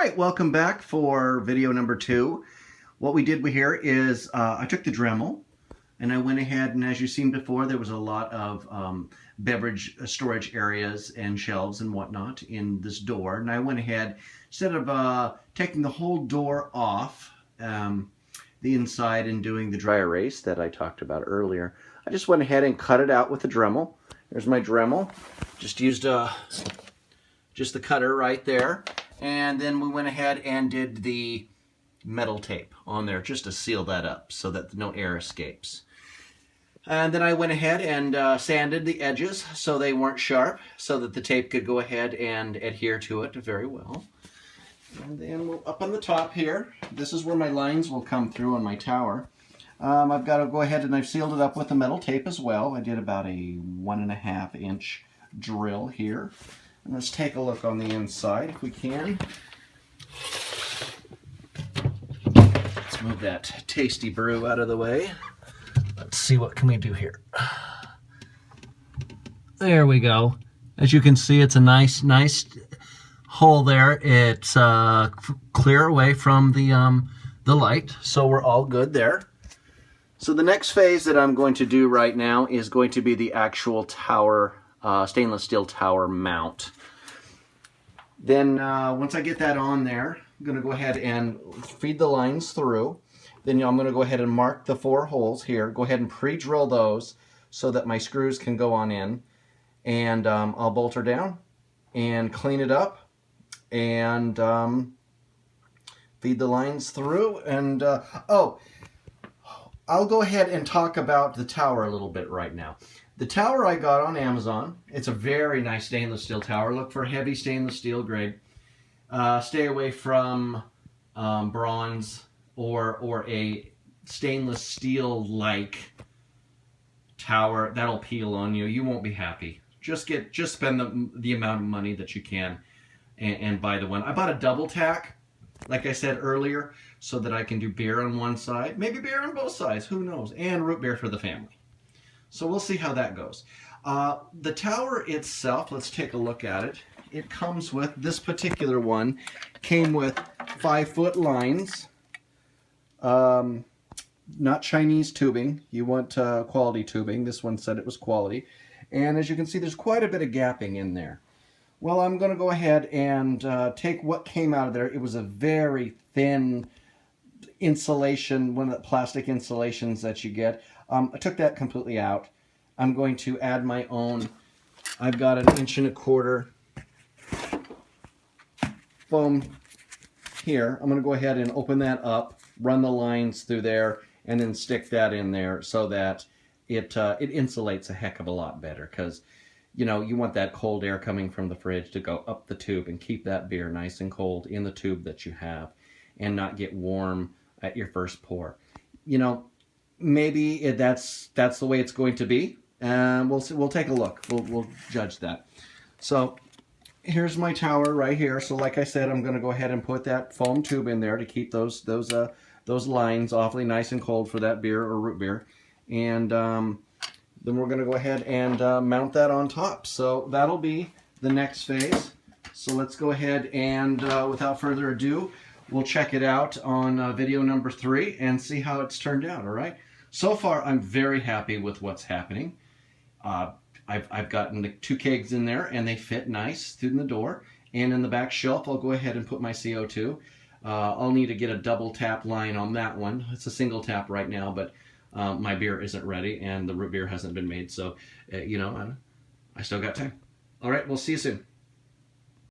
right, welcome back for video number 2. What we did here is I took the Dremel and I went ahead, and as you've seen before, there was a lot of beverage storage areas and shelves and whatnot in this door. And I went ahead, instead of taking the whole door off the inside and doing the dry erase that I talked about earlier, I just went ahead and cut it out with the Dremel. Here's my Dremel. Just used just the cutter right there. And then we went ahead and did the metal tape on there just to seal that up so that no air escapes. And then I went ahead and sanded the edges so they weren't sharp, so that the tape could go ahead and adhere to it very well. And then up on the top here, this is where my lines will come through on my tower. I've got to go ahead and I've sealed it up with the metal tape as well. I did about a 1.5 inch drill here. And let's take a look on the inside if we can. Let's move that tasty brew out of the way. Let's see, what can we do here. There we go. As you can see, it's a nice hole there. It's clear away from the light, so we're all good there. So the next phase that I'm going to do right now is going to be the actual tower, stainless steel tower mount. Then once I get that on there, I'm going to go ahead and feed the lines through. Then I'm going to go ahead and mark the 4 holes here. Go ahead and pre-drill those so that my screws can go on in. And I'll bolt her down and clean it up and feed the lines through. And oh, I'll go ahead and talk about the tower a little bit right now. The tower I got on Amazon. It's a very nice stainless steel tower. Look for heavy stainless steel grade. Stay away from bronze or a stainless steel like tower. That'll peel on you. You won't be happy. Just spend the amount of money that you can and buy the one. I bought a double tack, like I said earlier, so that I can do beer on one side, maybe beer on both sides, who knows, and root beer for the family. So we'll see how that goes. The tower itself, let's take a look at it. It comes with, this particular one came with 5-foot lines, not Chinese tubing. You want quality tubing. This one said it was quality. And as you can see, there's quite a bit of gapping in there. Well, I'm going to go ahead and take what came out of there. It was a very thin insulation, one of the plastic insulations that you get. I took that completely out. I'm going to add my own. I've got an 1.25 inch foam here. I'm going to go ahead and open that up, run the lines through there, and then stick that in there so that it insulates a heck of a lot better, because you know, you want that cold air coming from the fridge to go up the tube and keep that beer nice and cold in the tube that you have and not get warm at your first pour. You know, maybe that's the way it's going to be, and we'll see, we'll take a look. We'll judge that. So here's my tower right here. So like I said, I'm going to go ahead and put that foam tube in there to keep those lines awfully nice and cold for that beer or root beer. And then we're going to go ahead and mount that on top. So that'll be the next phase. So let's go ahead and without further ado, we'll check it out on video number 3 and see how it's turned out. All right. So far, I'm very happy with what's happening. I've gotten the 2 kegs in there, and they fit nice through the door. And in the back shelf, I'll go ahead and put my CO2. I'll need to get a double tap line on that one. It's a single tap right now, but my beer isn't ready, and the root beer hasn't been made. So, you know, I still got time. All right, we'll see you soon.